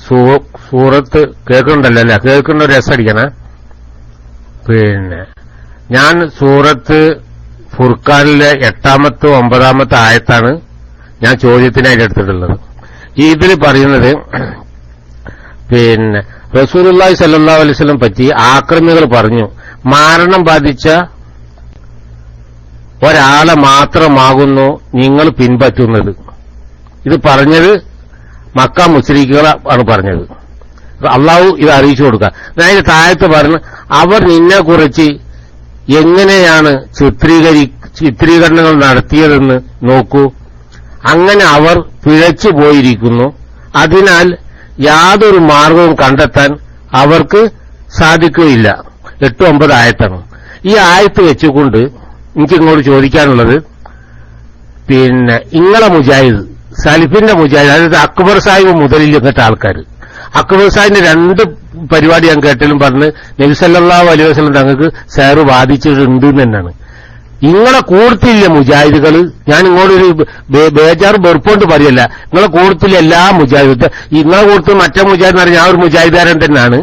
സൂറത്ത് കേൾക്കുന്നുണ്ടല്ലോ അല്ലേ? കേൾക്കുന്ന ഒരു രസടിക്കണേ. പിന്നെ ഞാൻ സൂറത്ത് ഫുർഖാനിലെ 8-ാമത്തെ 9-ാമത്തെ ആയത്താണ് ഞാൻ ചോദ്യത്തിനായിട്ട് എടുത്തിട്ടുള്ളത്. ഇതിൽ പറയുന്നത് പിന്നെ റസൂലുള്ളാഹി സ്വല്ലല്ലാഹു അലൈഹി വസല്ലം പറ്റി ആക്രമികൾ പറഞ്ഞു, മരണം ബാധിച്ച ഒരാളെ മാത്രമാകുന്നു നിങ്ങൾ പിൻപറ്റുന്നത്. ഇത് പറഞ്ഞത് മക്ക മുശ്രിക്കുകൾ ആണ് പറഞ്ഞത്. അള്ളാഹു ഇത് അറിയിച്ചു കൊടുക്കുക. അതായത് താഴത്ത് പറഞ്ഞു, അവർ നിന്നെക്കുറിച്ച് എങ്ങനെയാണ് ചിത്രീകരണങ്ങൾ നടത്തിയതെന്ന് നോക്കൂ. അങ്ങനെ അവർ പിഴച്ചു പോയിരിക്കുന്നു. അതിനാൽ യാതൊരു മാർഗവും കണ്ടെത്താൻ അവർക്ക് സാധിക്കുകയില്ല. 8-9 ആയത്താണ്. ഈ ആയത്ത് വെച്ചുകൊണ്ട് എനിക്കിങ്ങോട്ട് ചോദിക്കാനുള്ളത്, പിന്നെ ഇങ്ങളെ മുജാഹിദ്, സലിഫിന്റെ മുജാഹിദ്, അതായത് അക്ബർ സാഹിബ് മുതലിൽ ഇങ്ങനത്തെ ആൾക്കാർ, അക്ബർ സാഹിബിന്റെ 2 പരിപാടി ഞാൻ കേട്ടാലും പറഞ്ഞ് നബി സല്ലല്ലാഹു അലൈഹി വസല്ലം തങ്ങൾക്ക് സാറ് ബാധിച്ചിട്ടുണ്ട് എന്നാണ്. ഇങ്ങളെ കൂടത്തില്ല മുജാഹിദുകൾ, ഞാൻ ഇങ്ങോട്ടൊരു ബേജാറ് വെറുപ്പോണ്ട് പറയല്ല, നിങ്ങളെ കൂടത്തില്ല എല്ലാ മുജാഹിദ്, ഇങ്ങളെ കൂടത്തിൽ മറ്റേ മുജാഹിദ് എന്ന് പറഞ്ഞാൽ ഞാൻ ഒരു മുജാഹിദാരൻ തന്നെയാണ്,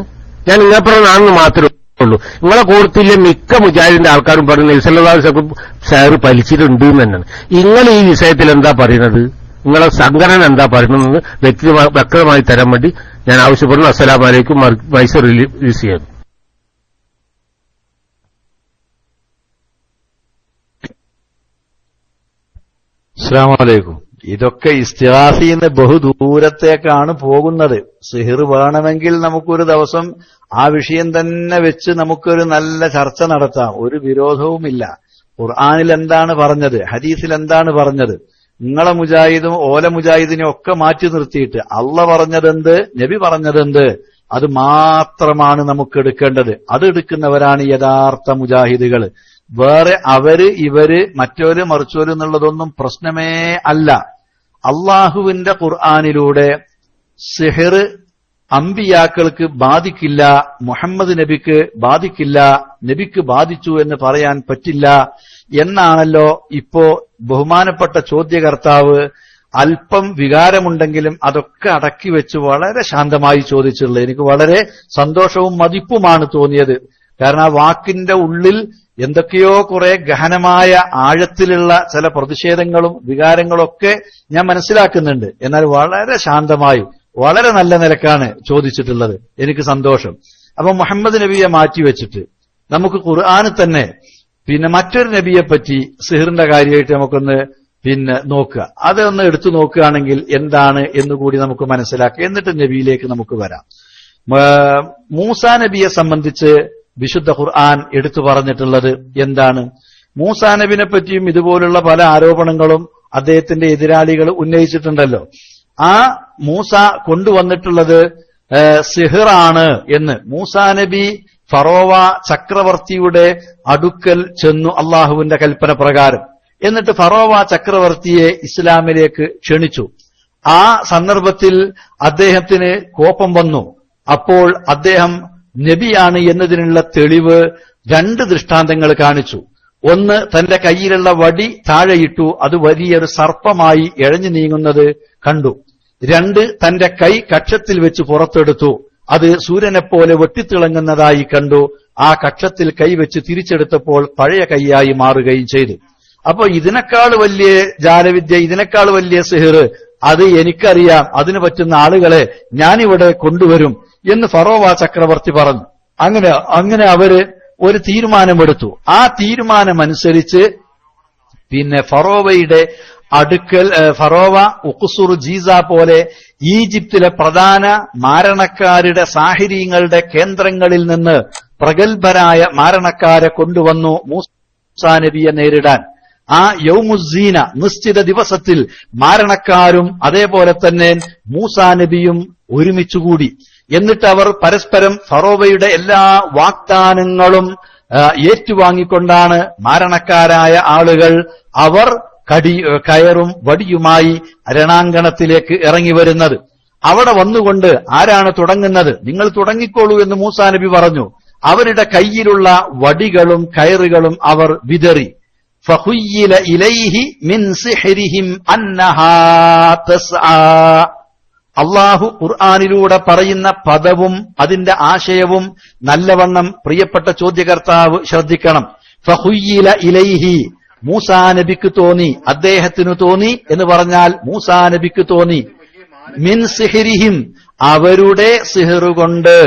ഞാൻ ഇങ്ങപ്പുറമാണെന്ന് മാത്രമേ ഉള്ളൂ. നിങ്ങളെ കൂടത്തില്ല മിക്ക മുജാഹിദിന്റെ ആൾക്കാരും പറഞ്ഞു നബി സല്ലല്ലാഹു അലൈഹി വസല്ലം സാറ് പലിച്ചിട്ടുണ്ട് എന്നാണ്. നിങ്ങൾ ഈ വിഷയത്തിൽ എന്താ പറയുന്നത്? നിങ്ങളെ സംഘടന എന്താ പറയുന്നത് വ്യക്തമായി തരാൻ വേണ്ടി ഞാൻ ആവശ്യപ്പെടുന്നു. അസ്സലാമു അലൈക്കും. മൈസൂർ റിലീസ് ചെയ്യുന്നു. അസ്സലാമു അലൈക്കും. ഇതൊക്കെ ഇസ്തിഗാസയിന്ന് ബഹുദൂരത്തേക്കാണ് പോകുന്നത്. സിഹിർ വേണമെങ്കിൽ നമുക്കൊരു ദിവസം ആ വിഷയം തന്നെ വെച്ച് നമുക്കൊരു നല്ല ചർച്ച നടത്താം. ഒരു വിരോധവുമില്ല. ഖുർആനിൽ എന്താണ് പറഞ്ഞത്, ഹദീസിൽ എന്താണ് പറഞ്ഞത്, നിങ്ങളെ മുജാഹിദും ഓല മുജാഹിദിനെ ഒക്കെ മാറ്റി നിർത്തിയിട്ട് അള്ള പറഞ്ഞതെന്ത്, നബി പറഞ്ഞതെന്ത്, അത് മാത്രമാണ് നമുക്ക് എടുക്കേണ്ടത്. അത് എടുക്കുന്നവരാണ് യഥാർത്ഥ മുജാഹിദുകൾ. വേറെ അവര് ഇവര് മറ്റോര് മറിച്ചോര് എന്നുള്ളതൊന്നും പ്രശ്നമേ അല്ല. അള്ളാഹുവിന്റെ ഖുർആനിലൂടെ സിഹിർ അമ്പിയാക്കൾക്ക് ബാധിക്കില്ല, മുഹമ്മദ് നബിക്ക് ബാധിക്കില്ല, നബിക്ക് ബാധിച്ചു എന്ന് പറയാൻ പറ്റില്ല എന്നാണല്ലോ ഇപ്പോ ബഹുമാനപ്പെട്ട ചോദ്യകർത്താവ് അല്പം വികാരമുണ്ടെങ്കിലും അതൊക്കെ അടക്കി വെച്ച് വളരെ ശാന്തമായി ചോദിച്ചിട്ടുള്ളത്. എനിക്ക് വളരെ സന്തോഷവും മതിപ്പുമാണ് തോന്നിയത്. കാരണം ആ വാക്കിന്റെ ഉള്ളിൽ എന്തൊക്കെയോ കുറെ ഗഹനമായ ആഴത്തിലുള്ള ചില പ്രതിഷേധങ്ങളും വികാരങ്ങളൊക്കെ ഞാൻ മനസ്സിലാക്കുന്നുണ്ട്. എന്നാൽ വളരെ ശാന്തമായി വളരെ നല്ല നിലക്കാണ് ചോദിച്ചിട്ടുള്ളത്. എനിക്ക് സന്തോഷം. അപ്പൊ മുഹമ്മദ് നബിയെ മാറ്റിവെച്ചിട്ട് നമുക്ക് ഖുർആന് തന്നെ പിന്നെ മറ്റൊരു നബിയെ പറ്റി സിഹിറിന്റെ കാര്യമായിട്ട് നമുക്കൊന്ന് നോക്കുക. അതൊന്ന് എടുത്തു നോക്കുകയാണെങ്കിൽ എന്താണ് എന്നുകൂടി നമുക്ക് മനസ്സിലാക്കുക. എന്നിട്ട് നബിയിലേക്ക് നമുക്ക് വരാം. മൂസാ നബിയെ സംബന്ധിച്ച് വിശുദ്ധ ഖുർആൻ എടുത്തു പറഞ്ഞിട്ടുള്ളത് എന്താണ്? മൂസാ നബിനെ പറ്റിയും ഇതുപോലുള്ള പല ആരോപണങ്ങളും അദ്ദേഹത്തിന്റെ എതിരാളികൾ ഉന്നയിച്ചിട്ടുണ്ടല്ലോ. ആ മൂസ കൊണ്ടുവന്നിട്ടുള്ളത് സിഹിറാണ് എന്ന്. മൂസാ നബി ഫറോവ ചക്രവർത്തിയുടെ അടുക്കൽ ചെന്നു അള്ളാഹുവിന്റെ കൽപ്പന പ്രകാരം. എന്നിട്ട് ഫറോവ ചക്രവർത്തിയെ ഇസ്ലാമിലേക്ക് ക്ഷണിച്ചു. ആ സന്ദർഭത്തിൽ അദ്ദേഹത്തിന് കോപം വന്നു. അപ്പോൾ അദ്ദേഹം നബിയാണ് എന്നതിനുള്ള തെളിവ് 2 ദൃഷ്ടാന്തങ്ങൾ കാണിച്ചു. ഒന്ന്, തന്റെ കയ്യിലുള്ള വടി താഴെയിട്ടു, അത് വലിയൊരു സർപ്പമായി എഴഞ്ഞു നീങ്ങുന്നത് കണ്ടു. 2, തന്റെ കൈ കക്ഷത്തിൽ വെച്ച് പുറത്തെടുത്തു, അത് സൂര്യനെപ്പോലെ വെട്ടിത്തിളങ്ങുന്നതായി കണ്ടു. ആ കക്ഷത്തിൽ കൈവച്ച് തിരിച്ചെടുത്തപ്പോൾ പഴയ കൈയായി മാറുകയും ചെയ്തു. അപ്പൊ ഇതിനേക്കാൾ വലിയ ജാലവിദ്യ, ഇതിനേക്കാൾ വലിയ സിഹിർ അത് എനിക്കറിയാം, അതിന് പറ്റുന്ന ആളുകളെ ഞാനിവിടെ കൊണ്ടുവരും എന്ന് ഫറോവ ചക്രവർത്തി പറഞ്ഞു. അങ്ങനെ അവര് ഒരു തീരുമാനമെടുത്തു. ആ തീരുമാനമനുസരിച്ച് ഫറോവയുടെ അടുക്കൽ ഫറോവ ഉഖ്സുർ ജീസ പോലെ ഈജിപ്തിലെ പ്രധാന മാരണക്കാരുടെ സാഹിര്യങ്ങളുടെ കേന്ദ്രങ്ങളിൽ നിന്ന് പ്രഗത്ഭരായ മാരണക്കാരെ കൊണ്ടുവന്നു മൂസാ നബിയെ നേരിടാൻ. ആ യൗമുസ്സീന നിശ്ചിത ദിവസത്തിൽ മാരണക്കാരും അതേപോലെ തന്നെ മൂസാ നബിയും ഒരുമിച്ചുകൂടി. എന്നിട്ട് അവർ പരസ്പരം ഫറോവയുടെ എല്ലാ വാഗ്ദാനങ്ങളും ഏറ്റുവാങ്ങിക്കൊണ്ടാണ് മാരണക്കാരായ ആളുകൾ അവർ കയറും വടിയുമായി രണാങ്കണത്തിലേക്ക് ഇറങ്ങി വരുന്നത്. അവിടെ വന്നുകൊണ്ട് ആരാണ് തുടങ്ങുന്നത്? നിങ്ങൾ തുടങ്ങിക്കോളൂ എന്ന് മൂസാ നബി പറഞ്ഞു. അവരുടെ കയ്യിലുള്ള വടികളും കയറുകളും അവർ വിതറി. ഫഖുയ്യില ഇലൈഹി മിൻ സിഹ്രിഹിം അന്നഹാ തസ്ആ. അള്ളാഹു ഖുർആനിലൂടെ പറയുന്ന പദവും അതിന്റെ ആശയവും നല്ലവണ്ണം പ്രിയപ്പെട്ട ചോദ്യകർത്താവ് ശ്രദ്ധിക്കണം. ഫഖുയ്യില ഇലൈഹി, മൂസാ നബിക്ക് തോന്നി, അദ്ദേഹത്തിനു തോന്നി എന്ന് പറഞ്ഞാൽ മൂസാ നബിക്ക് തോന്നി, മിൻ സിഹ്രിഹിം, അവരുടെ സിഹ്റ് കൊണ്ട്,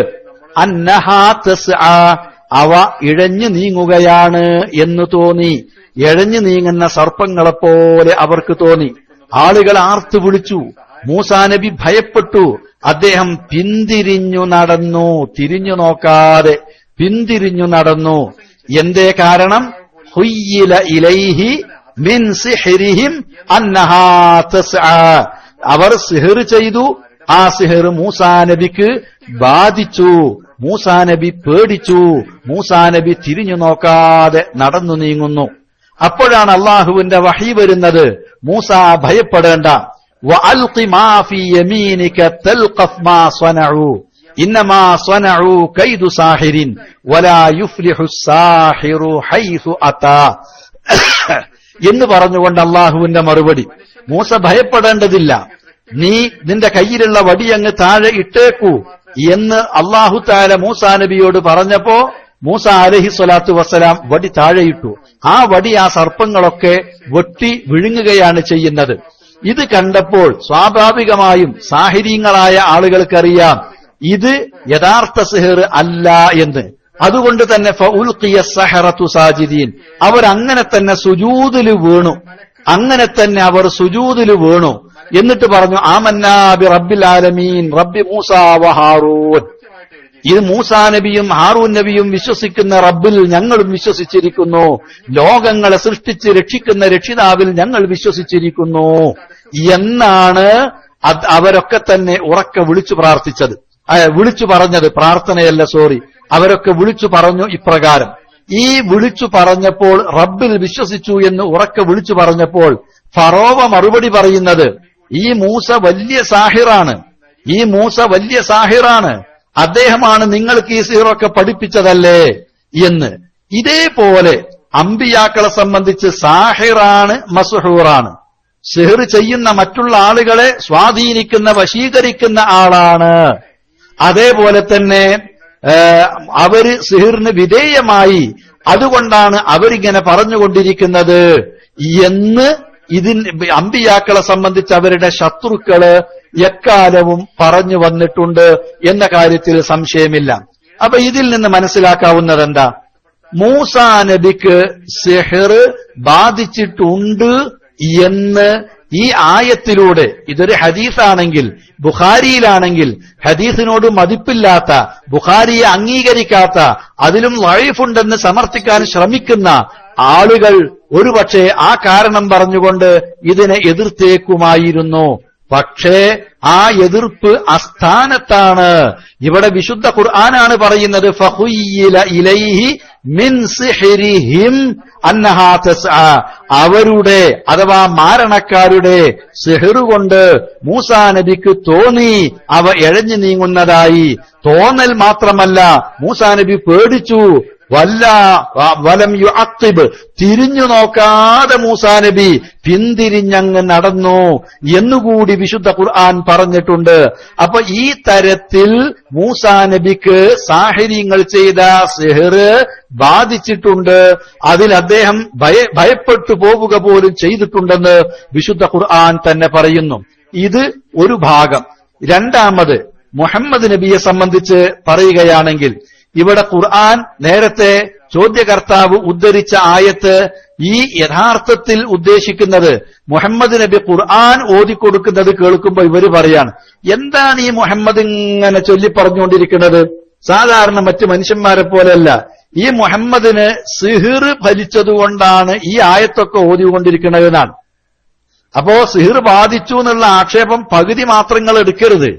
അന്നഹാ തസ്ആ, അവ ഇഴഞ്ഞു നീങ്ങുകയാണ് എന്ന് തോന്നി. ഇഴഞ്ഞു നീങ്ങുന്ന സർപ്പങ്ങളെപ്പോലെ അവർക്ക് തോന്നി. ആളുകൾ ആർത്തു വിളിച്ചു. മൂസാ നബി ഭയപ്പെട്ടു. അദ്ദേഹം പിന്തിരിഞ്ഞു നടന്നു, തിരിഞ്ഞു നോക്കാതെ പിന്തിരിഞ്ഞു നടന്നു. എന്തേ കാരണം? ഹുയ്യില ഇലൈഹി മിൻ സിഹ്രിഹിം അന്നഹാ തസ്ആ, അവർ സിഹ്ർ ചെയ്തു. ആ സിഹ്ർ മൂസാ നബിക്ക് ബാധിച്ചു. മൂസാ നബി പേടിച്ചു. മൂസാ നബി തിരിഞ്ഞു നോക്കാതെ നടന്നു നീങ്ങുന്നു. അപ്പോഴാണ് അള്ളാഹുവിന്റെ വഹി വരുന്നത്, മൂസ ഭയപ്പെടേണ്ട, വഅൽഖി മാ ഫീ യമീനിക തൽഖഫ് മാ സ്വനഉ ഇന്നമാ സ്വനഉ കൈദു സാഹിരിൻ വലാ യുഫ്ലിഹു സാഹിറു ഹൈസു അതാ എന്ന് പറഞ്ഞുകൊണ്ട് അള്ളാഹുവിന്റെ മറുപടി. മൂസ ഭയപ്പെടേണ്ടതില്ല, നീ നിന്റെ കയ്യിലുള്ള വടി അങ്ങ് താഴെ ഇട്ടേക്കൂ എന്ന് അള്ളാഹു തആല മൂസാ നബിയോട് പറഞ്ഞപ്പോ മൂസ അലൈഹി സ്വലാത്തു വസ്സലാം വടി താഴെയിട്ടു. ആ വടി ആ സർപ്പങ്ങളൊക്കെ വെട്ടി വിഴുങ്ങുകയാണ് ചെയ്യുന്നത്. ഇത് കണ്ടപ്പോൾ സ്വാഭാവികമായും സാഹിരീങ്ങളായ ആളുകൾക്കറിയാം ഇത് യഥാർത്ഥ സിഹ്ർ അല്ല എന്ന്. അതുകൊണ്ട് തന്നെ ഫഉൽഖിയ സഹറതു സാജിദീൻ, അവരങ്ങനെ തന്നെ സുജൂദിൽ വീണു. അങ്ങനെ തന്നെ അവർ സുജൂദിൽ വീണു. എന്നിട്ട് പറഞ്ഞു, ആമന്നാ ബി റബ്ബിൽ ആലമീൻ റബ്ബി മൂസാ വ ഹാറൂൻ, ഇത് മൂസാ നബിയും ഹാറൂൻ നബിയും വിശ്വസിക്കുന്ന റബ്ബിൽ ഞങ്ങളും വിശ്വസിച്ചിരിക്കുന്നു. ലോകങ്ങളെ സൃഷ്ടിച്ച് രക്ഷിക്കുന്ന രക്ഷിതാവിൽ ഞങ്ങൾ വിശ്വസിച്ചിരിക്കുന്നു എന്നാണ് അവരൊക്കെ തന്നെ ഉറക്കെ വിളിച്ചു പ്രാർത്ഥിച്ചത്. വിളിച്ചു പറഞ്ഞത്, പ്രാർത്ഥനയല്ല, സോറി, അവരൊക്കെ വിളിച്ചു പറഞ്ഞു ഇപ്രകാരം. ഈ വിളിച്ചു പറഞ്ഞപ്പോൾ, റബ്ബിൽ വിശ്വസിച്ചു എന്ന് ഉറക്കെ വിളിച്ചു പറഞ്ഞപ്പോൾ ഫറോവ മറുപടി പറയുന്നത്, ഈ മൂസ വലിയ സാഹിറാണ്, ഈ മൂസ വലിയ സാഹിറാണ്, അദ്ദേഹമാണ് നിങ്ങൾക്ക് ഈ സിഹറൊക്കെ പഠിപ്പിച്ചതല്ലേ എന്ന്. ഇതേപോലെ അമ്പിയാക്കളെ സംബന്ധിച്ച് സാഹിറാണ്, മസ്ഹൂറാണ്, സിഹർ ചെയ്യുന്ന മറ്റുള്ള ആളുകളെ സ്വാധീനിക്കുന്ന, വശീകരിക്കുന്ന ആളാണ്. അതേപോലെ തന്നെ അവര് സിഹിറിന് വിധേയമായി, അതുകൊണ്ടാണ് അവരിങ്ങനെ പറഞ്ഞുകൊണ്ടിരിക്കുന്നത് എന്ന് അമ്പിയാക്കളെ സംബന്ധിച്ച് അവരുടെ ശത്രുക്കള് എക്കാലവും പറഞ്ഞു വന്നിട്ടുണ്ട് എന്ന കാര്യത്തിൽ സംശയമില്ല. അപ്പൊ ഇതിൽ നിന്ന് മനസ്സിലാക്കാവുന്നത് എന്താ? മൂസാ നബിക്ക് സിഹ്ർ ബാധിച്ചിട്ടുണ്ട് എന്ന് ഈ ആയത്തിലൂടെ, ഇതൊരു ഹദീസാണെങ്കിൽ, ബുഖാരിയിലാണെങ്കിൽ, ഹദീസിനോട് മതിപ്പില്ലാത്ത, ബുഖാരിയെ അംഗീകരിക്കാത്ത, അതിലും ലൈഫുണ്ടെന്ന് സമർത്ഥിക്കാൻ ശ്രമിക്കുന്ന ആളുകൾ ഒരുപക്ഷെ ആ കാരണം പറഞ്ഞുകൊണ്ട് ഇതിനെ എതിർത്തേക്കുമായിരുന്നു. പക്ഷേ ആ എതിർപ്പ് അസ്ഥാനത്താണ്. ഇവിടെ വിശുദ്ധ ഖുർആനാണ് പറയുന്നത്, ഫഖുയ്യില ഇലൈഹി മിൻ സിഹ്രിഹിം അന്നഹാ തസ്ആ, അവരുടെ അഥവാ മാരണക്കാരുടെ സിഹ്ർ കൊണ്ട് മൂസാ നബിക്ക് തോന്നി അവ എഴഞ്ഞു നീങ്ങുന്നതായി. തോന്നൽ മാത്രമല്ല, മൂസാ നബി പേടിച്ചു. വലം യുഅഖിബ്, തിരിഞ്ഞു നോക്കാതെ മൂസാ നബി പിന്തിരിഞ്ഞങ്ങ് നടന്നു എന്നുകൂടി വിശുദ്ധ ഖുർആൻ പറഞ്ഞിട്ടുണ്ട്. അപ്പൊ ഈ തരത്തിൽ മൂസാ നബിക്ക് സാഹിര്യങ്ങൾ ചെയ്ത സിഹ്ർ ബാധിച്ചിട്ടുണ്ട്. അതിൽ അദ്ദേഹം ഭയപ്പെട്ടു പോവുക പോലും ചെയ്തിട്ടുണ്ടെന്ന് വിശുദ്ധ ഖുർആൻ തന്നെ പറയുന്നു. ഇത് ഒരു ഭാഗം. രണ്ടാമത് മുഹമ്മദ് നബിയെ സംബന്ധിച്ച് പറയുകയാണെങ്കിൽ, ഇവിടെ ഖുർആൻ നേരത്തെ ചോദ്യകർത്താവ് ഉദ്ധരിച്ച ആയത്ത് ഈ യഥാർത്ഥത്തിൽ ഉദ്ദേശിക്കുന്നത് മുഹമ്മദ് നബി ഖുർആൻ ഓതിക്കൊടുക്കുന്നത് കേൾക്കുമ്പോൾ ഇവര് പറയാണ്, എന്താണ് ഈ മുഹമ്മദ് ഇങ്ങനെ ചൊല്ലിപ്പറഞ്ഞുകൊണ്ടിരിക്കുന്നത്? സാധാരണ മറ്റു മനുഷ്യന്മാരെ പോലെയല്ല, ഈ മുഹമ്മദിന് സിഹിർ ഫലിച്ചതുകൊണ്ടാണ് ഈ ആയത്തൊക്കെ ഓതിക്കൊണ്ടിരിക്കുന്നതെന്നാണ്. അപ്പോ സിഹിർ ബാധിച്ചു എന്നുള്ള ആക്ഷേപം പകുതി മാത്രങ്ങൾ എടുക്കരുത്,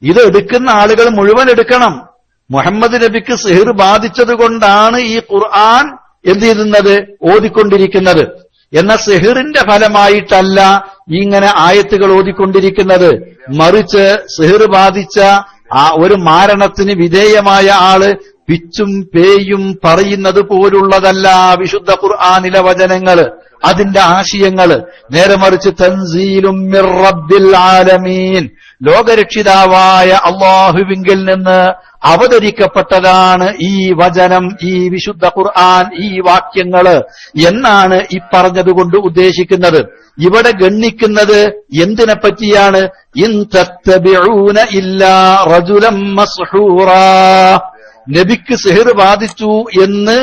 ഇത് എടുക്കുന്ന ആളുകൾ മുഴുവൻ എടുക്കണം. മുഹമ്മദ് നബിക്ക് സിഹിർ ബാധിച്ചത് കൊണ്ടാണ് ഈ ഖുർആൻ എന്ത് ചെയ്യുന്നത്, ഓതിക്കൊണ്ടിരിക്കുന്നത്. എന്നാൽ സിഹിറിന്റെ ഫലമായിട്ടല്ല ഇങ്ങനെ ആയത്തുകൾ ഓതിക്കൊണ്ടിരിക്കുന്നത്. മറിച്ച് സിഹിർ ബാധിച്ച ഒരു മാരണത്തിന് വിധേയമായ ആള് പിച്ചും പേയും പറയുന്നത് പോലുള്ളതല്ല വിശുദ്ധ ഖുർആനിലെ വചനങ്ങള്, അതിന്റെ ആശയങ്ങള്. നേരെ മറിച്ച് തൻസീലും മിർ റബ്ബിൽ ആലമീൻ, ലോകരക്ഷിതാവായ അള്ളാഹുവിങ്കിൽ നിന്ന് അവതരിക്കപ്പെട്ടതാണ് ഈ വചനം, ഈ വിശുദ്ധ ഖുർആൻ, ഈ വാക്യങ്ങള് എന്നാണ് ഈ പറഞ്ഞതുകൊണ്ട് ഉദ്ദേശിക്കുന്നത്. ഇവിടെ ഗണ്ണിക്കുന്നത് എന്തിനെ പറ്റിയാണ്? ഇൻ തത്തബിഊന ഇല്ലാ റജുലൻ മസ്ഹൂറാ. നബിക്ക് സിഹ്ർ ബാധിച്ചു എന്ന്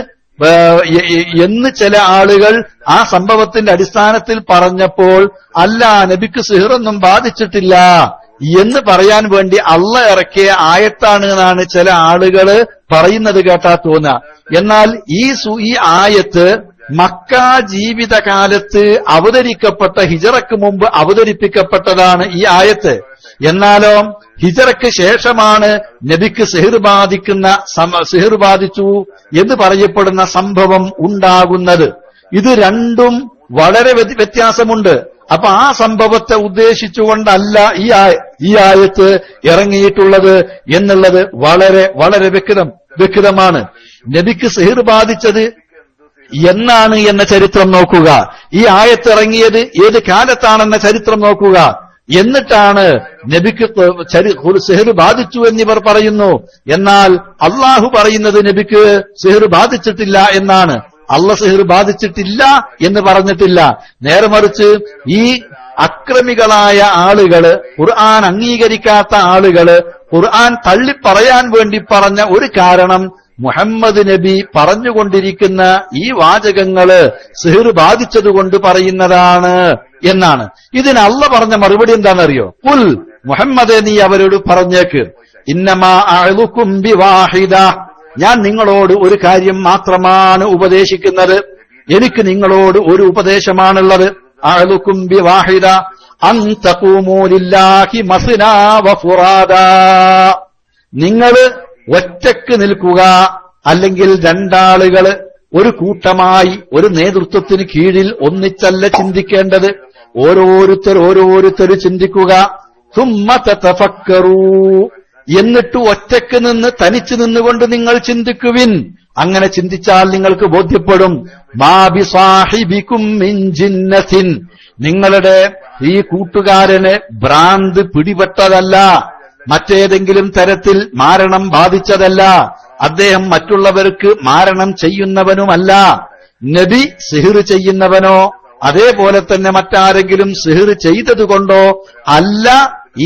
ചില ആളുകൾ ആ സംഭവത്തിന്റെ അടിസ്ഥാനത്തിൽ പറഞ്ഞപ്പോൾ, അല്ല, നബിക്ക് സിഹ്റൊന്നും ബാധിച്ചിട്ടില്ല എന്ന് പറയാൻ വേണ്ടി അള്ള ഇറക്കിയ ആയത്താണ് എന്നാണ് ചില ആളുകൾ പറയുന്നത് കേട്ടാ തോന്നുക. എന്നാൽ ഈ ആയത്ത് മക്ക ജീവിതകാലത്ത് അവതരിക്കപ്പെട്ട, ഹിജറക്ക് മുമ്പ് അവതരിപ്പിക്കപ്പെട്ടതാണ് ഈ ആയത്ത്. എന്നാലോ ഹിജറക്ക് ശേഷമാണ് നബിക്ക് സിഹ്ർ ബാധിച്ചു എന്ന് പറയപ്പെടുന്ന സംഭവം ഉണ്ടാകുന്നത്. ഇത് രണ്ടും വളരെ വ്യത്യാസമുണ്ട്. അപ്പൊ ആ സംഭവത്തെ ഉദ്ദേശിച്ചുകൊണ്ടല്ല ഈ ആയത്ത് ഇറങ്ങിയിട്ടുള്ളത് എന്നുള്ളത് വളരെ വളരെ വ്യക്തമാണ്. നബിക്ക് സിഹ്ർ ബാധിച്ചത് എന്നാണ് എന്ന ചരിത്രം നോക്കുക, ഈ ആയത്ത് ഇറങ്ങിയത് ഏത് കാലത്താണെന്ന ചരിത്രം നോക്കുക. എന്നിട്ടാണ് നബിക്ക് സിഹ്ർ ബാധിച്ചു എന്നിവർ പറയുന്നു. എന്നാൽ അള്ളാഹു പറയുന്നത് നബിക്ക് സിഹ്ർ ബാധിച്ചിട്ടില്ല എന്നാണ്. അള്ള സിഹ്ർ ബാധിച്ചിട്ടില്ല എന്ന് പറഞ്ഞിട്ടില്ല. നേരെ മറിച്ച് ഈ അക്രമികളായ ആളുകള്, ഖുർആൻ അംഗീകരിക്കാത്ത ആളുകള് ഖുർആൻ തള്ളിപ്പറയാൻ വേണ്ടി പറഞ്ഞ ഒരു കാരണം മുഹമ്മദ് നബി പറഞ്ഞുകൊണ്ടിരിക്കുന്ന ഈ വാചകങ്ങള് സിഹ്ർ ബാധിച്ചതുകൊണ്ട് പറയുന്നതാണ് എന്നാണ്. ഇതിന് അള്ള പറഞ്ഞ മറുപടി എന്താണെന്നറിയോ? ഖുൽ, മുഹമ്മദേ നീ അവരോട് പറഞ്ഞേക്ക്, ഇന്നമാ അഅ്ലുകും ബിവാഹിദ, ഞാൻ നിങ്ങളോട് ഒരു കാര്യം മാത്രമാണ് ഉപദേശിക്കുന്നത്. എനിക്ക് നിങ്ങളോട് ഒരു ഉപദേശമാണുള്ളത്. അഅ്ലുകും ബിവാഹിദ അൻ തഖൂമൂ ലില്ലാഹി മസ്നാ വഫുറാദാ, നിങ്ങൾ ഒറ്റക്ക് നിൽക്കുക, അല്ലെങ്കിൽ രണ്ടാളുകള് ഒരു കൂട്ടമായി ഒരു നേതൃത്വത്തിന് കീഴിൽ ഒന്നിച്ചല്ല ചിന്തിക്കേണ്ടത്. ഓരോരുത്തർ ചിന്തിക്കുക. സുമ്മ തതഫക്കറൂ, എന്നിട്ട് ഒറ്റക്ക് നിന്ന് തനിച്ചു നിന്നുകൊണ്ട് നിങ്ങൾ ചിന്തിക്കുവിൻ. അങ്ങനെ ചിന്തിച്ചാൽ നിങ്ങൾക്ക് ബോധ്യപ്പെടും. മാ ബിസാഹിബികും മിൻ ജിന്നത്തിൻ, നിങ്ങളുടെ ഈ കൂട്ടുകാരന് ഭ്രാന്ത് പിടിപെട്ടതല്ല, മറ്റേതെങ്കിലും തരത്തിൽ മാരണം ബാധിച്ചതല്ല, അദ്ദേഹം മറ്റുള്ളവർക്ക് മാരണം ചെയ്യുന്നവനുമല്ല. നബി സിഹ്ർ ചെയ്യുന്നവനോ അതേപോലെ തന്നെ മറ്റാരെങ്കിലും സിഹ്ർ ചെയ്തതുകൊണ്ടോ അല്ല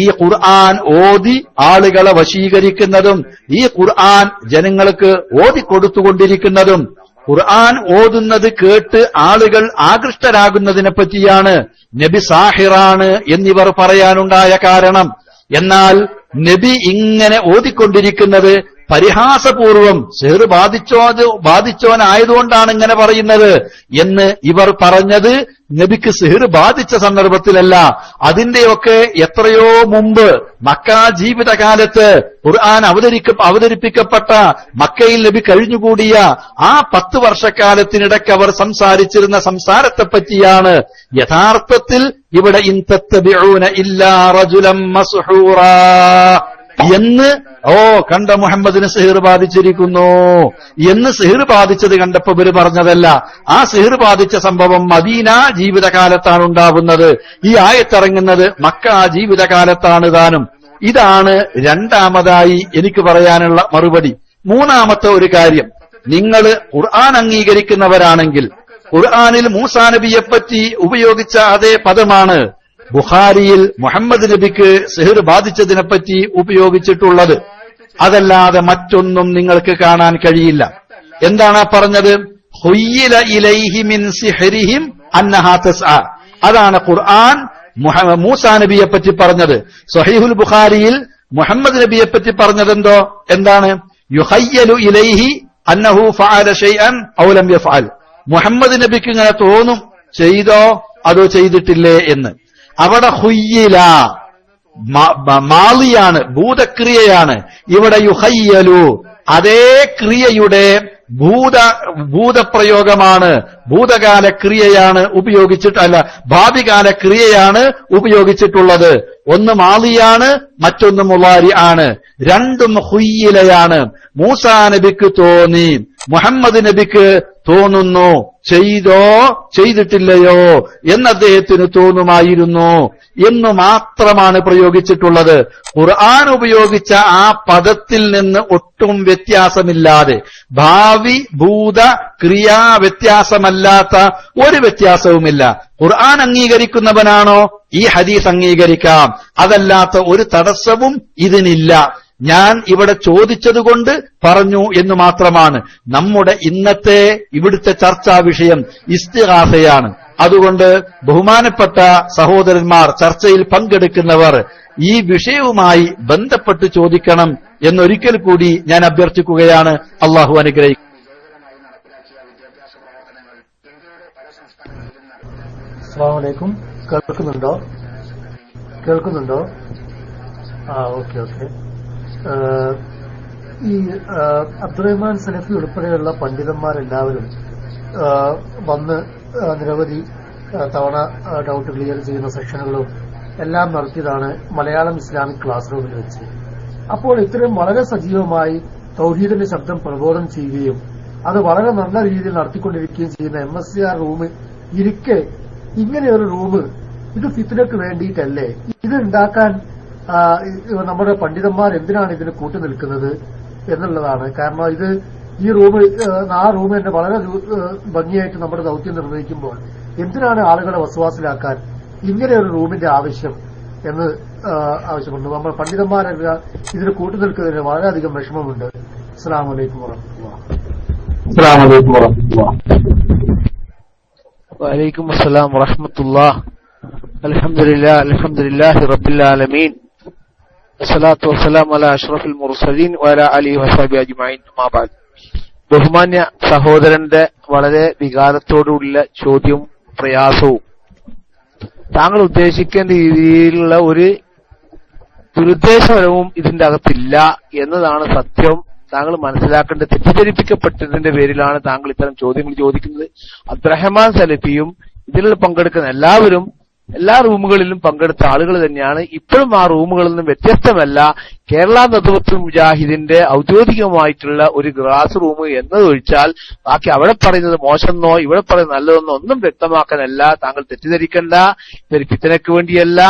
ഈ ഖുർആൻ ഓതി ആളുകളെ വശീകരിക്കുന്നതും ഈ ഖുർആൻ ജനങ്ങൾക്ക് ഓതിക്കൊടുത്തുകൊണ്ടിരിക്കുന്നതും. ഖുർആൻ ഓതുന്നത് കേട്ട് ആളുകൾ ആകൃഷ്ടരാകുന്നതിനെ പറ്റിയാണ് നബി സാഹിറാണ് എന്നിവർ പറയാനുണ്ടായ കാരണം. എന്നാൽ നബി ഇങ്ങനെ ഓതിക്കൊണ്ടിരിക്കുന്നത് പരിഹാസപൂർവം സിഹ്ർ ബാധിച്ചോനായതുകൊണ്ടാണ് ഇങ്ങനെ പറയുന്നത് എന്ന് ഇവർ പറഞ്ഞത് നബിക്ക് സിഹ്ർ ബാധിച്ച സന്ദർഭത്തിലല്ല, അതിന്റെയൊക്കെ എത്രയോ മുമ്പ് മക്ക ജീവിതകാലത്ത് ഖുർആൻ അവതരിപ്പിക്കപ്പെട്ട മക്കയിൽ നബി കഴിഞ്ഞുകൂടിയ ആ 10 വർഷക്കാലത്തിനിടയ്ക്ക് അവർ സംസാരിച്ചിരുന്ന സംസാരത്തെപ്പറ്റിയാണ് യഥാർത്ഥത്തിൽ ഇവിടെ ഇൻ തത്തബിഊന ഇല്ലാ റജുലൻ മസ്ഹൂറാ എന്ന് കണ്ട മുഹമ്മദിന് സിഹ്ർ ബാധിച്ചിരിക്കുന്നു എന്ന് സിഹ്ർ ബാധിച്ചത് കണ്ടപ്പോ ഇവര് പറഞ്ഞതല്ല. ആ സിഹ്ർ ബാധിച്ച സംഭവം മദീന ജീവിതകാലത്താണ് ഉണ്ടാവുന്നത്. ഈ ആയത്തിറങ്ങുന്നത് മക്ക ജീവിതകാലത്താണ് താനും. ഇതാണ് രണ്ടാമതായി എനിക്ക് പറയാനുള്ള മറുപടി. മൂന്നാമത്തെ ഒരു കാര്യം, നിങ്ങൾ ഖുർആൻ അംഗീകരിക്കുന്നവരാണെങ്കിൽ ഖുർആനിൽ മൂസാ നബിയെപ്പറ്റി ഉപയോഗിച്ച അതേ പദമാണ് ബുഖാരിയിൽ മുഹമ്മദ് നബിക്ക് സിഹ്ർ ബാധിച്ചതിനെപ്പറ്റി ഉപയോഗിച്ചിട്ടുള്ളത്. അതല്ലാതെ മറ്റൊന്നും നിങ്ങൾക്ക് കാണാൻ കഴിയില്ല. എന്താണ് പറഞ്ഞത്? ഹുയ്യില ഇലൈഹി മിൻ സിഹ്രിഹിം അന്നഹാ തസ്ആ. അതാണ് ഖുർആൻ മൂസാ നബിയെ പറ്റി പറഞ്ഞത്. സ്വഹീഹുൽ ബുഖാരിയിൽ മുഹമ്മദ് നബിയെ പറ്റി പറഞ്ഞതെന്തോ എന്താണ്? യുഹയ്യലു ഇലൈഹി അന്നഹു ഫഅല ഷൈഅൻ ഔ ലം യഫഅൽ. മുഹമ്മദ് നബിക്ക് ഇങ്ങനെ തോന്നും, ചെയ്തോ അതോ ചെയ്തിട്ടില്ലേ എന്ന്. അവിടെ ഹുയ്യില മാളിയാണ്, ഭൂതക്രിയയാണ്. ഇവിടെ യുഹയ്യലു അതേ ക്രിയയുടെ ഭൂതപ്രയോഗമാണ്, ഭൂതകാല ക്രിയയാണ് ഭാവികാല ക്രിയയാണ് ഉപയോഗിച്ചിട്ടുള്ളത്. ഒന്ന് മാളിയാണ്, മറ്റൊന്ന് മുളാരി ആണ്. രണ്ടും ഹുയ്യിലയാണ്. മൂസാ നബിക്ക് തോന്നി, മുഹമ്മദ് നബിക്ക് തോന്നുന്നു, ചെയ്തോ ചെയ്തിട്ടില്ലയോ എന്ന് അദ്ദേഹത്തിന് തോന്നുമായിരുന്നു എന്നു മാത്രമാണ് പ്രയോഗിച്ചിട്ടുള്ളത്. ഖുർആൻ ഉപയോഗിച്ച ആ പദത്തിൽ നിന്ന് ഒട്ടും വ്യത്യാസമില്ലാതെ, ഭാവി ഭൂത ക്രിയാ വ്യത്യാസമല്ലാത്ത ഒരു വ്യത്യാസവുമില്ല. ഖുർആൻ അംഗീകരിക്കുന്നവനാണോ ഈ ഹദീസ് അംഗീകരിക്കാം, അതല്ലാത്ത ഒരു തടസ്സവും ഇതിനില്ല. ഞാൻ ഇവിടെ ചോദിച്ചതുകൊണ്ട് പറഞ്ഞു എന്ന് മാത്രമാണ്. നമ്മുടെ ഇന്നത്തെ ഇവിടുത്തെ ചർച്ചാ വിഷയം ഇസ്തിഗാസയാണ്. അതുകൊണ്ട് ബഹുമാനപ്പെട്ട സഹോദരന്മാർ, ചർച്ചയിൽ പങ്കെടുക്കുന്നവർ ഈ വിഷയവുമായി ബന്ധപ്പെട്ട് ചോദിക്കണം എന്നൊരിക്കൽ കൂടി ഞാൻ അഭ്യർത്ഥിക്കുകയാണ്. അള്ളാഹു അനുഗ്രഹിക്കും. അസ്സലാമു അലൈക്കും. കേൾക്കുന്നുണ്ടോ? ഓക്കെ. ഈ അബ്ദുറഹ്മാൻ സലഫി ഉൾപ്പെടെയുള്ള പണ്ഡിതന്മാരെല്ലാവരും വന്ന് നിരവധി തവണ ഡൗട്ട് ക്ലിയർ ചെയ്യുന്ന സെഷനുകളും എല്ലാം നടത്തിയതാണ് മലയാളം ഇസ്ലാമിക് ക്ലാസ് റൂമിൽ വെച്ച്. അപ്പോൾ ഇത്രയും വളരെ സജീവമായി തൗഹീദിന്റെ ശബ്ദം പ്രബോധനം ചെയ്യുകയും അത് വളരെ നല്ല രീതിയിൽ നടത്തിക്കൊണ്ടിരിക്കുകയും ചെയ്യുന്ന MSCR റൂം ഇരിക്കെ ഇങ്ങനെയൊരു റൂം ഇത് ഫിത്നക്ക് വേണ്ടിയിട്ടല്ലേ? ഇത് ഉണ്ടാക്കാൻ നമ്മുടെ പണ്ഡിതന്മാർ എന്തിനാണ് ഇതിന് കൂട്ടുനിൽക്കുന്നത് എന്നുള്ളതാണ്. കാരണം ഈ റൂം ആ റൂം തന്നെ വളരെ ഭംഗിയായിട്ട് നമ്മുടെ ദൌത്യം നിർവഹിക്കുമ്പോൾ എന്തിനാണ് ആളുകളെ വസ്വാസിലാക്കാൻ ഇങ്ങനെ ഒരു റൂമിന്റെ ആവശ്യം എന്ന് ആവശ്യമുണ്ട്. നമ്മൾ പണ്ഡിതന്മാരെല്ലാം ഇതിന് കൂട്ടുനിൽക്കുന്നതിന് വളരെയധികം വിഷമമുണ്ട്. അസ്സലാമു അലൈക്കും വഅലൈക്കും അസ്സലാം വറഹ്മത്തുള്ളാഹി. അൽഹംദുലില്ലാഹി റബ്ബിൽ ആലമീൻ. വസ്സലാത്തു വസ്സലാമു അലാ അഷ്റഫിൽ മുർസലീൻ വഅലാ ആലിഹി വസഹ്ബിഹി അജ്മഈൻ. അമ്മാ ബഅദ്. ബഹുമാന്യ സഹോദരന്റെ വളരെ വികാരത്തോടുള്ള ചോദ്യവും പ്രയാസവും താങ്കൾ ഉദ്ദേശിക്കേണ്ട രീതിയിലുള്ള ഒരു ദുരുദ്ദേശപരവും ഇതിന്റെ അകത്തില്ല എന്നതാണ് സത്യം. താങ്കൾ മനസ്സിലാക്കേണ്ട തെറ്റിദ്ധരിപ്പിക്കപ്പെട്ടതിന്റെ പേരിലാണ് താങ്കൾ ഇത്തരം ചോദ്യങ്ങൾ ചോദിക്കുന്നത്. അബ്ദുറഹ്മാൻ സലഫിയും ഇതിൽ പങ്കെടുക്കുന്ന എല്ലാവരും എല്ലാ റൂമുകളിലും പങ്കെടുത്ത ആളുകൾ തന്നെയാണ്. ഇപ്പോഴും ആ റൂമുകളിൽ നിന്നും വ്യത്യസ്തമല്ല. കേരള നദ്വത്തുൽ മുജാഹിദിന്റെ ഔദ്യോഗികമായിട്ടുള്ള ഒരു ക്ലാസ് റൂം എന്നതൊഴിച്ചാൽ ബാക്കി അവിടെ പറയുന്നത് മോശമെന്നോ ഇവിടെ പറയുന്നത് നല്ലതെന്നോ ഒന്നും വ്യക്തമാക്കാനല്ല. താങ്കൾ തെറ്റിദ്ധരിക്കണ്ട. ഇതൊരു ഫിത്നയ്ക്ക് വേണ്ടിയല്ല.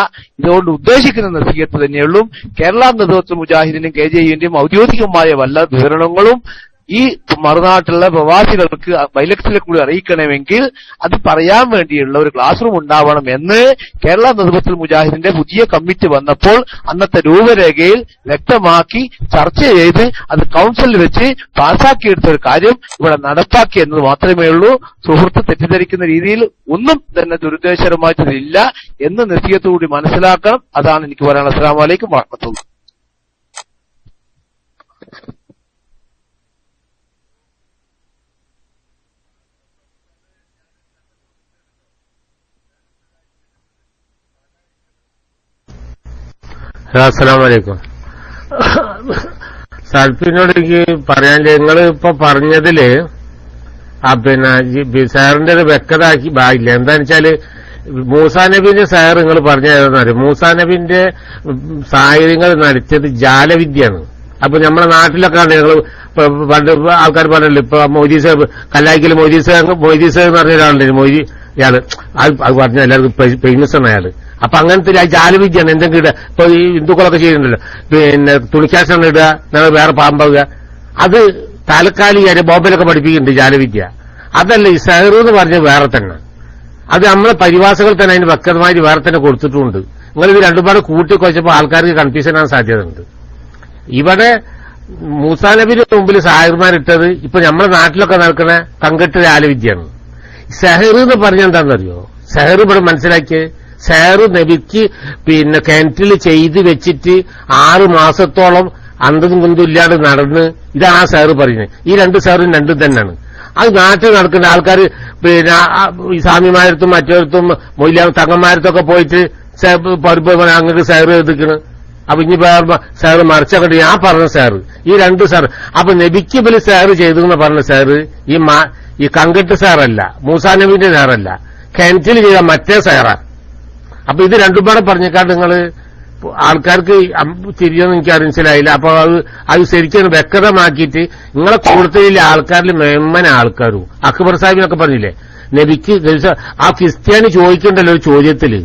ഇതുകൊണ്ട് ഉദ്ദേശിക്കുന്ന നസീഹത്ത് തന്നെയുള്ളൂ. കേരള നദ്വത്തുൽ മുജാഹിദിന്റെയും KJUവിന്റെയും ഔദ്യോഗികമായ വല്ല വിവരണങ്ങളും ഈ മറുനാട്ടിലുള്ള പ്രവാസികൾക്ക് ബൈലക്സിലെ കൂടി അറിയിക്കണമെങ്കിൽ അത് പറയാൻ വേണ്ടിയുള്ള ഒരു ക്ലാസ് റൂം ഉണ്ടാവണം എന്ന് കേരള നദ്വത്തുൽ മുജാഹിദിന്റെ പുതിയ കമ്മിറ്റി വന്നപ്പോൾ അന്നത്തെ രൂപരേഖയിൽ വ്യക്തമാക്കി ചർച്ച ചെയ്ത് അത് കൌൺസിലിൽ വെച്ച് പാസാക്കിയെടുത്ത ഒരു കാര്യം ഇവിടെ നടപ്പാക്കി എന്നത് മാത്രമേ ഉള്ളൂ. സുഹൃത്ത് തെറ്റിദ്ധരിക്കുന്ന രീതിയിൽ ഒന്നും തന്നെ ദുരുദ്ദേശപരമായിട്ടില്ല എന്ന് നസീഹത്തോടുകൂടി മനസ്സിലാക്കണം. അതാണ് എനിക്ക് പറയാനുള്ളത്. അസ്സലാമു അലൈക്കും വറഹ്മത്തുള്ളാഹി. അസ്സലാമലൈക്കും. സൽഫിനോട് എനിക്ക് പറയാൻ, നിങ്ങൾ ഇപ്പൊ പറഞ്ഞതില് പിന്നെ സാറിന്റെ ഒരു വ്യക്തത ഇല്ല. എന്താന്ന് വെച്ചാല് മൂസാ നബിന്റെ സാർ നിങ്ങൾ പറഞ്ഞറിയാം. മൂസാ നബിന്റെ സാഹചര്യങ്ങൾ നടിച്ചത് ജാലവിദ്യയാണ്. അപ്പൊ നമ്മുടെ നാട്ടിലൊക്കെ ഞങ്ങൾ പണ്ട് ആൾക്കാർ പറഞ്ഞല്ലോ, ഇപ്പൊ മൊയ്തീസ് കല്ലായിക്കൽ മൊയ്തീസ് എന്ന് പറഞ്ഞ ഒരാളുണ്ട്. ഇയാള് അത് പറഞ്ഞ എല്ലാവർക്കും ഫേമസ് ആണ് അയാള്. അപ്പൊ അങ്ങനത്തെ ജാലവിദ്യയാണ്. എന്തെങ്കിലും ഇടുക, ഇപ്പൊ ഈ ഹിന്ദുക്കളൊക്കെ ചെയ്യുന്നുണ്ടല്ലോ, പിന്നെ തുണിക്കാശാണ് ഇടുക, ഞങ്ങൾ വേറെ പാമ്പാവുക. അത് താൽക്കാലിക ബോംബെയിലൊക്കെ പഠിപ്പിക്കുന്നുണ്ട് ജാലവിദ്യ. അതല്ല ഈ സെഹർ എന്ന് പറഞ്ഞ വേറെ തന്നെ. അത് നമ്മളെ പരിഭാഷകൾ തന്നെ അതിന് വ്യക്തമായി വേറെ തന്നെ കൊടുത്തിട്ടുണ്ട്. നിങ്ങളിത് രണ്ടുപാട് കൂട്ടിക്കൊച്ചപ്പോ ആൾക്കാർക്ക് കൺഫ്യൂഷൻ ആകാൻ സാധ്യതയുണ്ട്. ഇവിടെ മൂസാ നബിയുടെ മുമ്പിൽ സാഹിർമാരിട്ടത് ഇപ്പൊ നമ്മുടെ നാട്ടിലൊക്കെ നടക്കുന്ന കങ്കട്ട് ജാലവിദ്യയാണ്. സെഹർ എന്ന് പറഞ്ഞ എന്താണെന്നറിയോ? സെഹർ ഇവിടെ മനസ്സിലാക്കിയ സെഹർ നബിക്ക് പിന്നെ കിണറ്റിൽ ചെയ്ത് വെച്ചിട്ട് 6 മാസത്തോളം അന്തം കുന്തും ഇല്ലാതെ നടന്ന്, ഇതാണ് ആ സെഹർ പറയുന്നത്. ഈ രണ്ട് സെഹറും രണ്ടും തന്നെയാണ്. അത് നാട്ടിൽ നടക്കുന്ന ആൾക്കാർ പിന്നെ ഈ സ്വാമിമാരത്തും മറ്റൊരുത്തും മൊയ്ല തങ്ങന്മാരത്തൊക്കെ പോയിട്ട് അങ്ങക്ക് സെഹർ എഴുതിക്കണ്. അപ്പൊ ഇനി സെഹർ മറിച്ചങ്ങോട്ട് ഞാൻ പറഞ്ഞ സെഹർ ഈ രണ്ട് സെഹർ. അപ്പൊ നബിക്ക് ബലി സെഹർ ചെയ്തു എന്ന് പറഞ്ഞ സെഹർ ഈ കങ്കട്ട് സെഹറല്ല, മൂസാ നബിന്റെ സെഹറല്ല, കിണറ്റിൽ ചെയ്ത മറ്റേ സെഹറ. അപ്പൊ ഇത് രണ്ടുപാടെ പറഞ്ഞേക്കാണ്ട് നിങ്ങൾ ആൾക്കാർക്ക് തിരിയൊന്നും എനിക്ക് മനസ്സിലായില്ല. അപ്പൊ അത് ശരിക്കും വ്യക്തമാക്കിയിട്ട് നിങ്ങളെ കൂടുതൽ ആൾക്കാരിൽ മെമ്മന ആൾക്കാരും അക്ബർ സാഹിബിനൊക്കെ പറഞ്ഞില്ലേ നബിക്ക് ആ ക്രിസ്ത്യാനി ചോദിക്കണ്ടല്ലോ ഒരു ചോദ്യത്തില്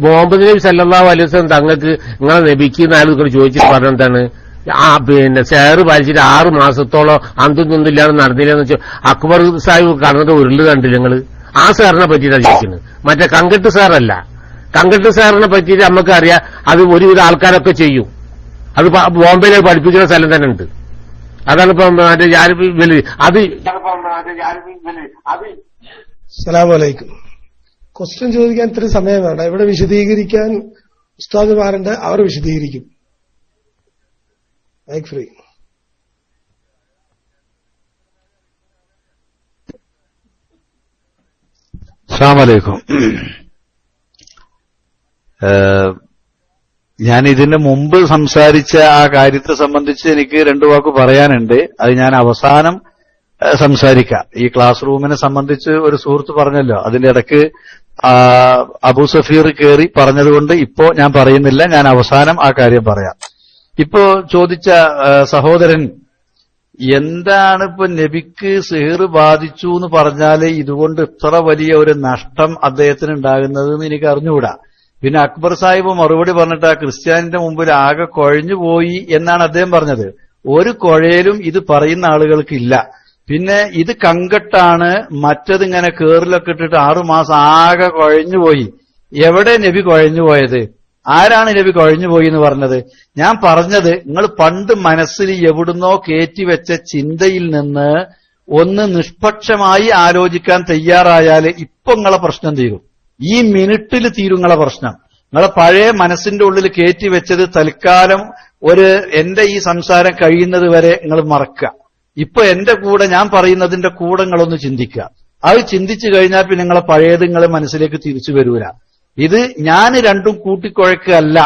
മുഹമ്മദ് നബി സല്ലല്ലാഹു അലൈഹി വസല്ലം തങ്ങൾക്ക് നിങ്ങളെ നബിക്ക് നാലുകൾ ചോദിച്ചിട്ട് പറഞ്ഞെന്താണ് പിന്നെ ഷെയറ് പാലിച്ചിട്ട് 6 മാസത്തോളം അന്തൊന്നില്ലാതെ നടന്നില്ലെന്ന് വെച്ചാൽ അക്ബർ സാഹിബ് കടന്നത് ഉരുള് കണ്ടില്ല നിങ്ങള് ആ സാറിനെ പറ്റിയിട്ടാണ് ചോദിക്കുന്നത്. മറ്റേ കങ്കട്ട് സാറല്ല. കങ്കട്ട് സാറിനെ പറ്റിയിട്ട് നമുക്കറിയാം അത് ഒരുവിധ ആൾക്കാരൊക്കെ ചെയ്യും. അത് ബോംബെയിൽ പഠിപ്പിക്കുന്ന സ്ഥലം തന്നെ ഉണ്ട്. അതാണ് ഇപ്പം മറ്റേ അത് അസ്സലാമലൈക്കും. ക്വസ്റ്റ്യൻ ചോദിക്കാൻ ഇത്ര സമയം വേണ്ട. ഇവിടെ വിശദീകരിക്കാൻ ഉസ്താദുമാരുണ്ട്, അവർ വിശദീകരിക്കും. Mic free. അസ്സലാമലൈക്കും. ഞാൻ ഇതിന് മുമ്പ് സംസാരിച്ച ആ കാര്യത്തെ സംബന്ധിച്ച് എനിക്ക് 2 വാക്ക് പറയാനുണ്ട്. അത് ഞാൻ അവസാനം സംസാരിക്കാം. ഈ ക്ലാസ് റൂമിനെ സംബന്ധിച്ച് ഒരു സുഹൃത്ത് പറഞ്ഞല്ലോ, അതിന്റെ ഇടയ്ക്ക് അബൂ സഫീർ കയറി പറഞ്ഞതുകൊണ്ട് ഇപ്പോ ഞാൻ പറയുന്നില്ല, ഞാൻ അവസാനം ആ കാര്യം പറയാം. ഇപ്പോ ചോദിച്ച സഹോദരൻ എന്താണ് ഇപ്പൊ നബിക്ക് സിഹ്ർ ബാധിച്ചു എന്ന് പറഞ്ഞാല് ഇതുകൊണ്ട് ഇത്ര വലിയ ഒരു നഷ്ടം അദ്ദേഹത്തിന് ഉണ്ടാകുന്നത് എന്ന് എനിക്ക് അറിഞ്ഞുകൂടാ. പിന്നെ അക്ബർ സാഹിബ് മറുപടി പറഞ്ഞിട്ട് ആ ക്രിസ്ത്യാനിന്റെ മുമ്പിൽ ആകെ കുഴഞ്ഞുപോയി എന്നാണ് അദ്ദേഹം പറഞ്ഞത്. ഒരു കുഴയിലും ഇത് പറയുന്ന ആളുകൾക്കില്ല. പിന്നെ ഇത് കങ്കട്ടാണ്, മറ്റതിങ്ങനെ കേറിലൊക്കെ ഇട്ടിട്ട് 6 മാസം ആകെ കുഴഞ്ഞുപോയി. എവിടെ നബി കുഴഞ്ഞുപോയത്? ആരാണ് നബി കുഴഞ്ഞുപോയി എന്ന് പറഞ്ഞത്? ഞാൻ പറഞ്ഞത് നിങ്ങൾ പണ്ട് മനസ്സിൽ എവിടുന്നോ കയറ്റിവെച്ച ചിന്തയിൽ നിന്ന് ഒന്ന് നിഷ്പക്ഷമായി ആലോചിക്കാൻ തയ്യാറായാൽ ഇപ്പൊ നിങ്ങളെ പ്രശ്നം തീരും. ഈ മിനിറ്റിൽ തീരും നിങ്ങളെ പ്രശ്നം. നിങ്ങളെ പഴയ മനസ്സിന്റെ ഉള്ളിൽ കയറ്റിവെച്ചത് തൽക്കാലം എന്റെ ഈ സംസാരം കഴിയുന്നത് വരെ നിങ്ങൾ മറക്കുക. ഇപ്പൊ എന്റെ കൂടെ ഞാൻ പറയുന്നതിന്റെ കൂടെ നിങ്ങളൊന്ന് ചിന്തിക്കുക. അത് ചിന്തിച്ചു കഴിഞ്ഞാൽ പിന്നെ നിങ്ങളെ പഴയത് നിങ്ങളെ മനസ്സിലേക്ക് തിരിച്ചു വരൂല. ഇത് ഞാൻ രണ്ടും കൂട്ടിക്കുഴക്കല്ല,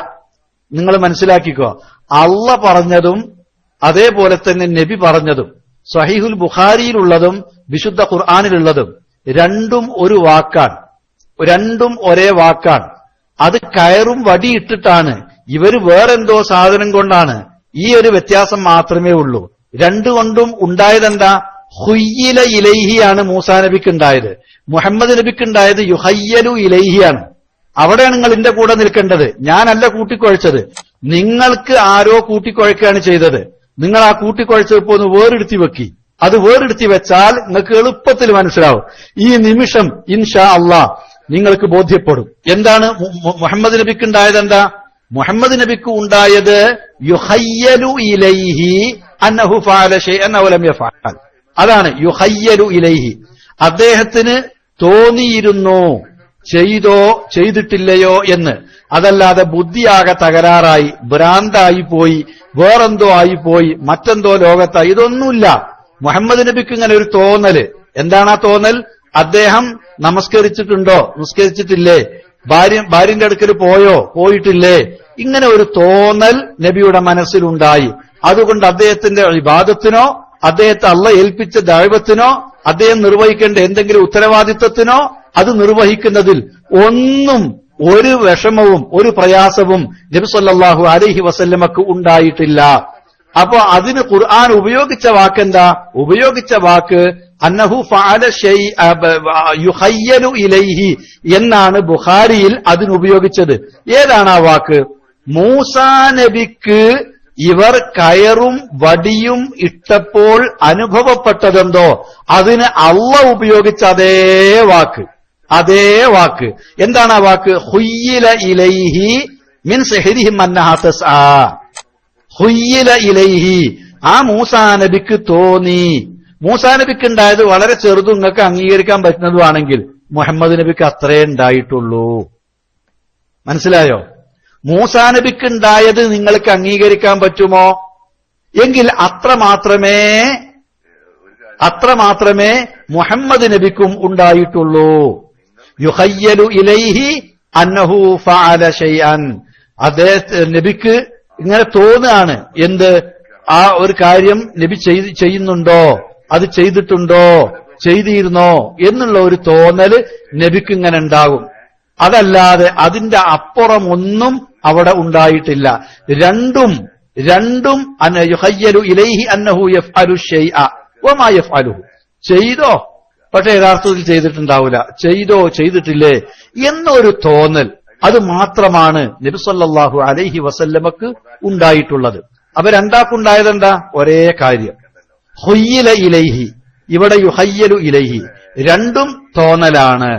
നിങ്ങൾ മനസ്സിലാക്കിക്കോ. അള്ള പറഞ്ഞതും അതേപോലെ തന്നെ നബി പറഞ്ഞതും സഹീഹുൽ ബുഖാരിയിലുള്ളതും വിശുദ്ധ ഖുർആനിലുള്ളതും രണ്ടും ഒരു വാക്കാണ്, രണ്ടും ഒരേ വാക്കാണ്. അത് കയറും വടിയിട്ടിട്ടാണ്, ഇവര് വേറെന്തോ സാധനം കൊണ്ടാണ്. ഈ ഒരു വ്യത്യാസം മാത്രമേ ഉള്ളൂ. രണ്ടുകൊണ്ടും ഉണ്ടായതെന്താ? ഹുയ്യില ഇലൈഹിയാണ് മൂസാ നബിക്ക് ഉണ്ടായത്. മുഹമ്മദ് നബിക്ക് ഉണ്ടായത് യുഹയ്യലു ഇലൈഹിയാണ്. അവിടെയാണ് നിങ്ങൾ എന്റെ കൂടെ നിൽക്കേണ്ടത്. ഞാനല്ല കൂട്ടിക്കുഴച്ചത്, നിങ്ങൾക്ക് ആരോ കൂട്ടിക്കുഴക്കുകയാണ് ചെയ്തത്. നിങ്ങൾ ആ കൂട്ടിക്കുഴച്ചത് ഇപ്പോ ഒന്ന് വേറെടുത്തി വെക്കി. അത് വേറെടുത്തി വെച്ചാൽ നിങ്ങൾക്ക് എളുപ്പത്തിൽ മനസ്സിലാവും. ഈ നിമിഷം ഇൻഷാ അള്ളാഹ് നിങ്ങൾക്ക് ബോധ്യപ്പെടും. എന്താണ് മുഹമ്മദ് നബിക്ക് ഉണ്ടായത്? എന്താ മുഹമ്മദ് നബിക്ക് ഉണ്ടായത്? യുഹയ്യലു ഇലൈഹി അന്നഹു ഫഅല ശൈഅൻ അവ ലം യഫഅൽ. അതാണ് യുഹയ്യലു ഇലൈഹി. അദ്ദേഹത്തിന് തോന്നിയിരുന്നു ചെയ്തോ ചെയ്തിട്ടില്ലയോ എന്ന്. അതല്ലാതെ ബുദ്ധിയാകെ തകരാറായി, ഭ്രാന്തായി പോയി, വേറെന്തോ ആയിപ്പോയി, മറ്റെന്തോ ലോകത്തായി, ഇതൊന്നുമില്ല. മുഹമ്മദ് നബിക്ക് ഇങ്ങനെ ഒരു തോന്നല്. എന്താണ് ആ തോന്നൽ? അദ്ദേഹം നമസ്കരിച്ചിട്ടുണ്ടോ, നിസ്കരിച്ചിട്ടില്ലേ, ഭാര്യന്റെ അടുക്കൽ പോയോ, പോയിട്ടില്ലേ, ഇങ്ങനെ ഒരു തോന്നൽ നബിയുടെ മനസ്സിലുണ്ടായി. അതുകൊണ്ട് അദ്ദേഹത്തിന്റെ ഇബാദത്തിനോ അദ്ദേഹത്തെ അള്ള ഏൽപ്പിച്ച ദഅവത്തിനോ അദ്ദേഹം നിർവഹിക്കേണ്ട എന്തെങ്കിലും ഉത്തരവാദിത്വത്തിനോ അത് നിർവഹിക്കുന്നതിൽ ഒന്നും ഒരു വിഷമവും ഒരു പ്രയാസവും നബി സല്ലല്ലാഹു അലൈഹി വസല്ലമക്ക് ഉണ്ടായിട്ടില്ല. അപ്പോ അതിന് ഖുർആൻ ഉപയോഗിച്ച വാക്കെന്താ? ഉപയോഗിച്ച വാക്ക് അന്നഹു ഫഅല യുഹയ്യലു ഇലൈഹി എന്നാണ് ബുഖാരിയിൽ അതിനുപയോഗിച്ചത്. ഏതാണ് ആ വാക്ക്? മൂസാ നബിക്ക് ഇവർ കയറും വടിയും ഇട്ടപ്പോൾ അനുഭവപ്പെട്ടതെന്തോ അതിന് അള്ള ഉപയോഗിച്ച അതേ വാക്ക്, അതേ വാക്ക്. എന്താണ് ആ വാക്ക്? ഹുയ്യില ഇലൈഹി മിൻ സിഹ്രിഹിം അന്നഹാ തസ്ആ. ഹുയ്യില ഇലൈഹി, ആ മൂസാ നബിക്ക് തോന്നി. മൂസാ നബിക്ക് ഉണ്ടായത് വളരെ ചെറുതും നിങ്ങൾക്ക് അംഗീകരിക്കാൻ പറ്റുന്നതുമാണെങ്കിൽ മുഹമ്മദ് നബിക്ക് അത്രേ ഉണ്ടായിട്ടുള്ളൂ. മനസ്സിലായോ? മൂസാ നബിക്ക് ഉണ്ടായത് നിങ്ങൾക്ക് അംഗീകരിക്കാൻ പറ്റുമോ? എങ്കിൽ അത്രമാത്രമേ മുഹമ്മദ് നബിക്കും ഉണ്ടായിട്ടുള്ളൂ. യുഹയ്യലു ഇലൈഹി അന്നഹു ഫഅല ശൈഅൻ. നബിക്ക് ഇങ്ങനെ തോന്നുകയാണ്. എന്ത്? ആ ഒരു കാര്യം നബി ചെയ്യുന്നുണ്ടോ, അത് ചെയ്തിട്ടുണ്ടോ, ചെയ്തിരുന്നോ എന്നുള്ള ഒരു തോന്നല് നബിക്ക് ഇങ്ങനെ ഉണ്ടാകും. അതല്ലാതെ അതിന്റെ അപ്പുറം ഒന്നും അവിടെ ഉണ്ടായിട്ടില്ല. രണ്ടും യുഖയ്യലു ഇലൈഹി അന്നഹു യഫ്അലു ശൈഅ വമാ യഫ്അലുഹു. ചെയ്തോ, പക്ഷെ യഥാർത്ഥത്തിൽ ചെയ്തിട്ടുണ്ടാവില്ല, ചെയ്തോ ചെയ്തിട്ടില്ലേ എന്നൊരു തോന്നൽ, അത് മാത്രമാണ് നബി സല്ലല്ലാഹു അലൈഹി വസല്ലമക്ക് ഉണ്ടായിട്ടുള്ളത്. അപ്പൊ രണ്ടാക്കുണ്ടായതെന്താ? ഒരേ കാര്യം. ഹുയ്യില ഇലൈഹി, ഇവിടെ യുഹയ്യലു ഇലൈഹി, രണ്ടും തോന്നലാണ്.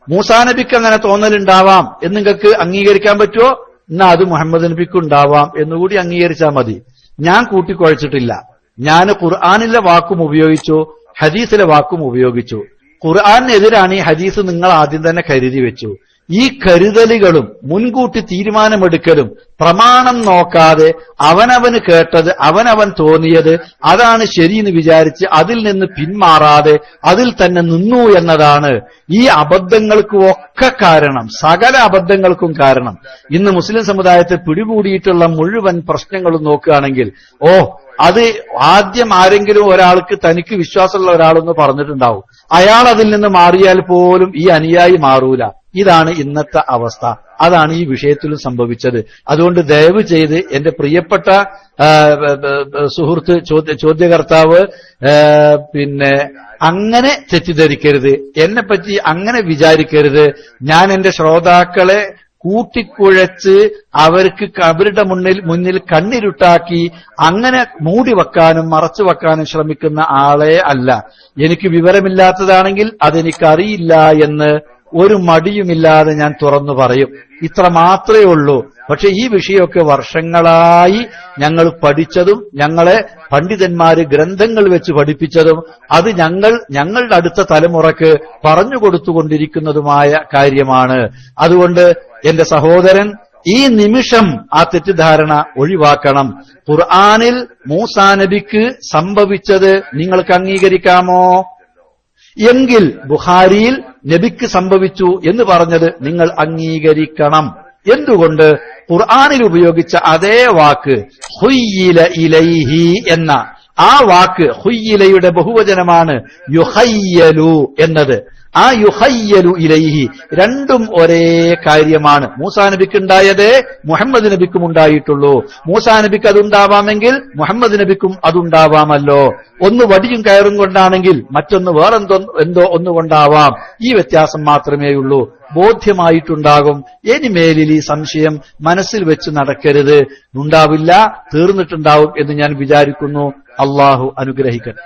മൂസാ നബിക്ക് അങ്ങനെ തോന്നലുണ്ടാവാം എന്ന് നിങ്ങൾക്ക് അംഗീകരിക്കാൻ പറ്റുമോ? എന്നാ അത് മുഹമ്മദ് നബിക്ക് ഉണ്ടാവാം എന്നുകൂടി അംഗീകരിച്ചാൽ മതി. ഞാൻ കൂട്ടിക്കുഴച്ചിട്ടില്ല. ഞാൻ ഖുർആനിലെ വാക്കും ഉപയോഗിച്ചു, ഹദീസിലെ വാക്കും ഉപയോഗിച്ചു. ഖുർആനെതിരാണ് ഈ ഹദീസ് നിങ്ങൾ ആദ്യം തന്നെ കരുതി വെച്ചു. ഈ കരുതലുകളും മുൻകൂട്ടി തീരുമാനമെടുക്കലും പ്രമാണം നോക്കാതെ അവനവന് കേട്ടത് അവനവൻ തോന്നിയത് അതാണ് ശരിയെന്ന് വിചാരിച്ച് അതിൽ നിന്ന് പിന്മാറാതെ അതിൽ തന്നെ നിന്നു എന്നതാണ് ഈ അബദ്ധങ്ങൾക്ക് ഒക്കെ കാരണം, സകല അബദ്ധങ്ങൾക്കും കാരണം. ഇന്ന് മുസ്ലിം സമുദായത്തെ പിടികൂടിയിട്ടുള്ള മുഴുവൻ പ്രശ്നങ്ങളും നോക്കുകയാണെങ്കിൽ, അത് ആദ്യം ആരെങ്കിലും ഒരാൾക്ക് തനിക്ക് വിശ്വാസമുള്ള ഒരാളെന്ന് പറഞ്ഞിട്ടുണ്ടാവും, അയാൾ അതിൽ നിന്ന് മാറിയാൽ പോലും ഈ അനുയായി മാറൂല. ഇതാണ് ഇന്നത്തെ അവസ്ഥ. അതാണ് ഈ വിഷയത്തിലും സംഭവിച്ചത്. അതുകൊണ്ട് ദയവ് ചെയ്ത് എന്റെ പ്രിയപ്പെട്ട സുഹൃത്ത് ചോദ്യകർത്താവ് അങ്ങനെ തെറ്റിദ്ധരിക്കരുത്, എന്നെപ്പറ്റി അങ്ങനെ വിചാരിക്കരുത്. ഞാൻ എന്റെ ശ്രോതാക്കളെ കൂട്ടിക്കുഴച്ച് അവരുടെ മുന്നിൽ കണ്ണിരുട്ടാക്കി അങ്ങനെ മൂടി വെക്കാനും മറച്ചു വെക്കാനും ശ്രമിക്കുന്ന ആളെ അല്ല. എനിക്ക് വിവരമില്ലാത്തതാണെങ്കിൽ അതെനിക്കറിയില്ല എന്ന് ഒരു മടിയുമില്ലാതെ ഞാൻ തുറന്നു പറയും. ഇത്ര മാത്രമേ ഉള്ളൂ. പക്ഷെ ഈ വിഷയമൊക്കെ വർഷങ്ങളായി ഞങ്ങൾ പഠിച്ചതും ഞങ്ങളെ പണ്ഡിതന്മാര് ഗ്രന്ഥങ്ങൾ വെച്ച് പഠിപ്പിച്ചതും അത് ഞങ്ങളുടെ അടുത്ത തലമുറക്ക് പറഞ്ഞു കൊടുത്തുകൊണ്ടിരിക്കുന്നതുമായ കാര്യമാണ്. അതുകൊണ്ട് എന്റെ സഹോദരൻ ഈ നിമിഷം ആ തെറ്റിദ്ധാരണ ഒഴിവാക്കണം. ഖുർആനിൽ മൂസാ നബിക്ക് സംഭവിച്ചത് നിങ്ങൾക്ക് അംഗീകരിക്കാമോ? എങ്കിൽ ബുഖാരിയിൽ നബിക്ക് സംഭവിച്ചു എന്ന് പറഞ്ഞത് നിങ്ങൾ അംഗീകരിക്കണം. എന്തുകൊണ്ട്? ഖുർആനിൽ ഉപയോഗിച്ച അതേ വാക്ക് ഹുയ്യില ഇലൈഹി എന്ന ആ വാക്ക്, ഹുയ്യിലയുടെ ബഹുവചനമാണ് യുഹയ്യലു എന്നത്. ആ യുഹയ്യലു ഇലൈഹി രണ്ടും ഒരേ കാര്യമാണ്. മൂസാ നബിക്ക് ഉണ്ടായതേ മുഹമ്മദ് നബിക്കും ഉണ്ടായിട്ടുള്ളൂ. മൂസാ നബിക്ക് അതുണ്ടാവാമെങ്കിൽ മുഹമ്മദ് നബിക്കും അതുണ്ടാവാമല്ലോ. ഒന്ന് വടിയും കയറും കൊണ്ടാണെങ്കിൽ മറ്റൊന്ന് വേറെന്തോ ഒന്നുകൊണ്ടാവാം. ഈ വ്യത്യാസം മാത്രമേ ഉള്ളൂ. ബോധ്യമായിട്ടുണ്ടാകും. ഇനിമേലിൽ ഈ സംശയം മനസ്സിൽ വെച്ച് നടക്കരുത്. ഉണ്ടാവില്ല, തീർന്നിട്ടുണ്ടാവും എന്ന് ഞാൻ വിചാരിക്കുന്നു. അള്ളാഹു അനുഗ്രഹിക്കട്ടെ.